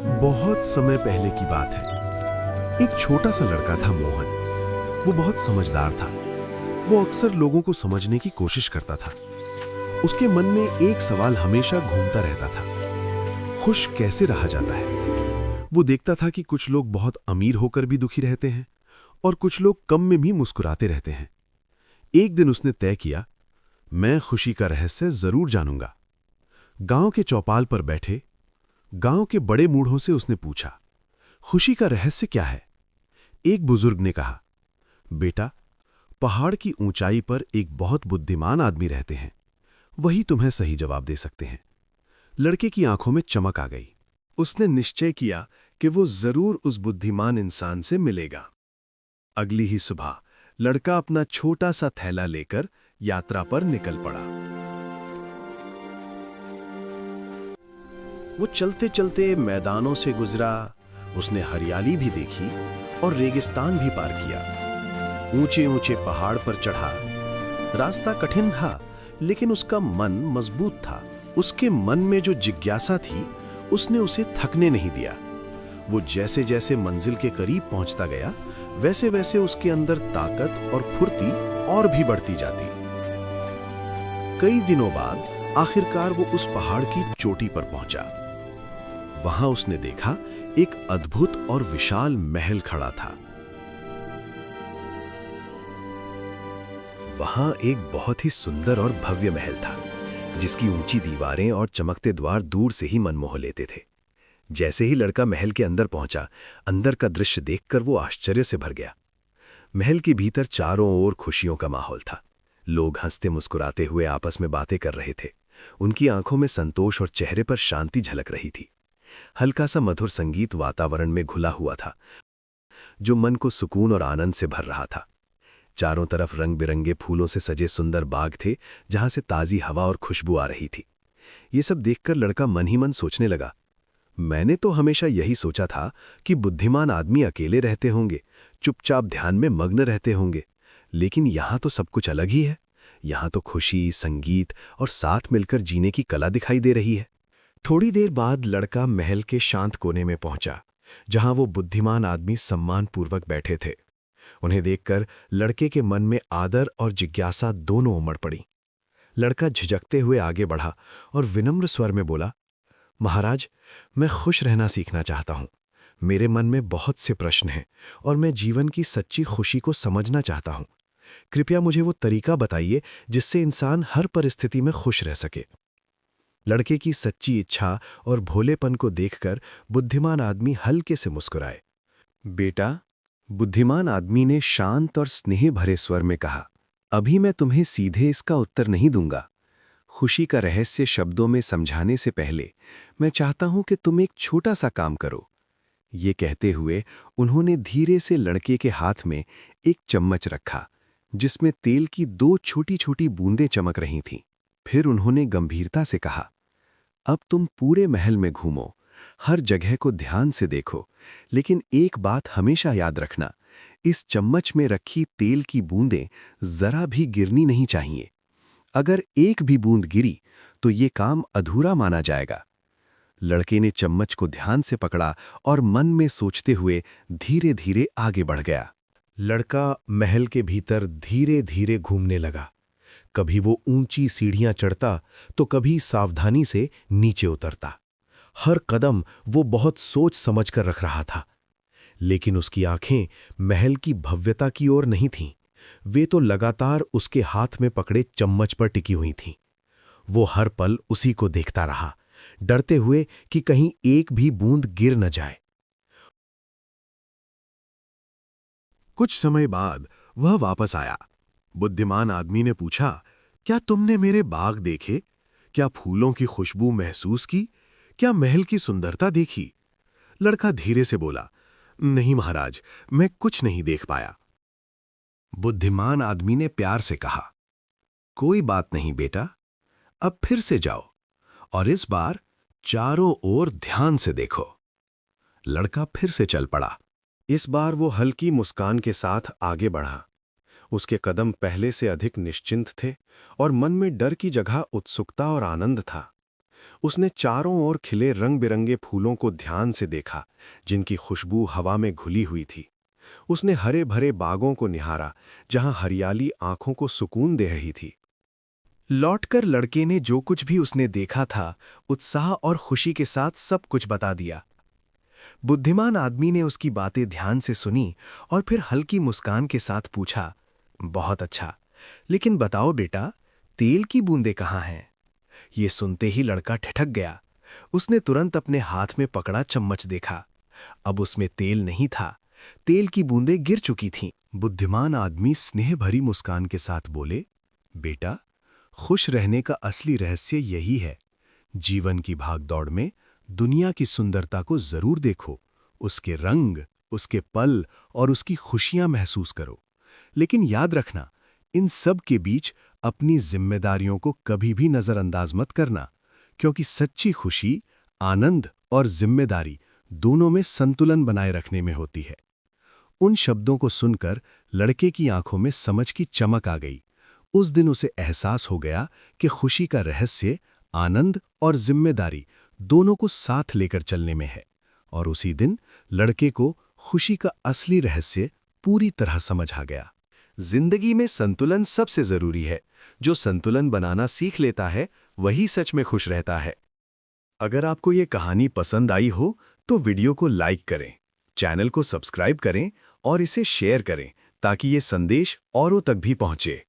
बहुत समय पहले की बात है। एक छोटा सा लड़का था मोहन। वो बहुत समझदार था। वो अक्सर लोगों को समझने की कोशिश करता था। उसके मन में एक सवाल हमेशा घूमता रहता था, खुश कैसे रहा जाता है। वो देखता था कि कुछ लोग बहुत अमीर होकर भी दुखी रहते हैं और कुछ लोग कम में भी मुस्कुराते रहते हैं। एक दिन उसने तय किया, मैं खुशी का रहस्य जरूर जानूंगा। गांव के चौपाल पर बैठे गांव के बड़े मूढ़ों से उसने पूछा, खुशी का रहस्य क्या है? एक बुजुर्ग ने कहा, बेटा, पहाड़ की ऊंचाई पर एक बहुत बुद्धिमान आदमी रहते हैं, वही तुम्हें सही जवाब दे सकते हैं। लड़के की आंखों में चमक आ गई। उसने निश्चय किया कि वो जरूर उस बुद्धिमान इंसान से मिलेगा। अगली ही सुबह लड़का अपना छोटा सा थैला लेकर यात्रा पर निकल पड़ा। वो चलते चलते मैदानों से गुजरा। उसने हरियाली भी देखी और रेगिस्तान भी पार किया। ऊंचे ऊंचे पहाड़ पर चढ़ा। रास्ता कठिन था, लेकिन उसका मन मजबूत था। उसके मन में जो जिज्ञासा थी, उसने उसे थकने नहीं दिया। वो जैसे जैसे मंजिल के करीब पहुंचता गया, वैसे वैसे उसके अंदर ताकत और फुर्ती और भी बढ़ती जाती। कई दिनों बाद आखिरकार वो उस पहाड़ की चोटी पर पहुंचा। वहां उसने देखा एक अद्भुत और विशाल महल खड़ा था। वहां एक बहुत ही सुंदर और भव्य महल था, जिसकी ऊंची दीवारें और चमकते द्वार दूर से ही मन मोह लेते थे। जैसे ही लड़का महल के अंदर पहुंचा, अंदर का दृश्य देखकर वो आश्चर्य से भर गया। महल के भीतर चारों ओर खुशियों का माहौल था। लोग हंसते मुस्कुराते हुए आपस में बातें कर रहे थे। उनकी आंखों में संतोष और चेहरे पर शांति झलक रही थी। हल्का सा मधुर संगीत वातावरण में घुला हुआ था, जो मन को सुकून और आनंद से भर रहा था। चारों तरफ रंग बिरंगे फूलों से सजे सुंदर बाग थे, जहां से ताजी हवा और खुशबू आ रही थी। ये सब देखकर लड़का मन ही मन सोचने लगा, मैंने तो हमेशा यही सोचा था कि बुद्धिमान आदमी अकेले रहते होंगे, चुपचाप ध्यान में मग्न रहते होंगे। लेकिन यहां तो सब कुछ अलग ही है। यहां तो खुशी, संगीत और साथ मिलकर जीने की कला दिखाई दे रही है। थोड़ी देर बाद लड़का महल के शांत कोने में पहुंचा, जहां वो बुद्धिमान आदमी सम्मानपूर्वक बैठे थे। उन्हें देखकर लड़के के मन में आदर और जिज्ञासा दोनों उमड़ पड़ी। लड़का झिझकते हुए आगे बढ़ा और विनम्र स्वर में बोला, महाराज, मैं खुश रहना सीखना चाहता हूं। मेरे मन में बहुत से प्रश्न हैं और मैं जीवन की सच्ची खुशी को समझना चाहता हूं। कृपया मुझे वो तरीका बताइए जिससे इंसान हर परिस्थिति में खुश रह सके। लड़के की सच्ची इच्छा और भोलेपन को देखकर बुद्धिमान आदमी हल्के से मुस्कुराए। बेटा, बुद्धिमान आदमी ने शांत और स्नेह भरे स्वर में कहा, अभी मैं तुम्हें सीधे इसका उत्तर नहीं दूंगा। खुशी का रहस्य शब्दों में समझाने से पहले मैं चाहता हूं कि तुम एक छोटा सा काम करो। ये कहते हुए उन्होंने धीरे से लड़के के हाथ में एक चम्मच रखा, जिसमें तेल की दो छोटी छोटी बूंदें चमक रही थीं। फिर उन्होंने गंभीरता से कहा, अब तुम पूरे महल में घूमो, हर जगह को ध्यान से देखो, लेकिन एक बात हमेशा याद रखना, इस चम्मच में रखी तेल की बूंदें जरा भी गिरनी नहीं चाहिए। अगर एक भी बूंद गिरी तो ये काम अधूरा माना जाएगा। लड़के ने चम्मच को ध्यान से पकड़ा और मन में सोचते हुए धीरे धीरे आगे बढ़ गया। लड़का महल के भीतर धीरे धीरे घूमने लगा। कभी वो ऊंची सीढ़ियां चढ़ता तो कभी सावधानी से नीचे उतरता। हर कदम वो बहुत सोच समझ कर रख रहा था। लेकिन उसकी आंखें महल की भव्यता की ओर नहीं थीं। वे तो लगातार उसके हाथ में पकड़े चम्मच पर टिकी हुई थीं। वो हर पल उसी को देखता रहा, डरते हुए कि कहीं एक भी बूंद गिर न जाए। कुछ समय बाद वह वापस आया। बुद्धिमान आदमी ने पूछा, क्या तुमने मेरे बाग देखे? क्या फूलों की खुशबू महसूस की? क्या महल की सुंदरता देखी? लड़का धीरे से बोला, नहीं महाराज, मैं कुछ नहीं देख पाया। बुद्धिमान आदमी ने प्यार से कहा, कोई बात नहीं बेटा, अब फिर से जाओ और इस बार चारों ओर ध्यान से देखो। लड़का फिर से चल पड़ा। इस बार वो हल्की मुस्कान के साथ आगे बढ़ा। उसके कदम पहले से अधिक निश्चिंत थे और मन में डर की जगह उत्सुकता और आनंद था। उसने चारों ओर खिले रंग-बिरंगे फूलों को ध्यान से देखा, जिनकी खुशबू हवा में घुली हुई थी। उसने हरे-भरे बागों को निहारा, जहां हरियाली आंखों को सुकून दे रही थी। लौटकर लड़के ने जो कुछ भी उसने देखा था, उत्साह और खुशी के साथ सब कुछ बता दिया। बुद्धिमान आदमी ने उसकी बातें ध्यान से सुनी और फिर हल्की मुस्कान के साथ पूछा, बहुत अच्छा, लेकिन बताओ बेटा, तेल की बूंदें कहाँ हैं? ये सुनते ही लड़का ठिठक गया। उसने तुरंत अपने हाथ में पकड़ा चम्मच देखा। अब उसमें तेल नहीं था, तेल की बूंदें गिर चुकी थीं। बुद्धिमान आदमी स्नेह भरी मुस्कान के साथ बोले, बेटा, खुश रहने का असली रहस्य यही है। जीवन की भागदौड़ में दुनिया की सुंदरता को जरूर देखो, उसके रंग, उसके पल और उसकी खुशियां महसूस करो। लेकिन याद रखना, इन सब के बीच अपनी जिम्मेदारियों को कभी भी नजरअंदाज मत करना, क्योंकि सच्ची खुशी, आनंद और जिम्मेदारी दोनों में संतुलन बनाए रखने में होती है। उन शब्दों को सुनकर लड़के की आंखों में समझ की चमक आ गई। उस दिन उसे एहसास हो गया कि खुशी का रहस्य आनंद और जिम्मेदारी दोनों को साथ लेकर चलने में है। और उसी दिन लड़के को खुशी का असली रहस्य पूरी तरह समझ आ गया। जिंदगी में संतुलन सबसे जरूरी है। जो संतुलन बनाना सीख लेता है, वही सच में खुश रहता है। अगर आपको ये कहानी पसंद आई हो तो वीडियो को लाइक करें, चैनल को सब्सक्राइब करें और इसे शेयर करें, ताकि ये संदेश औरों तक भी पहुंचे।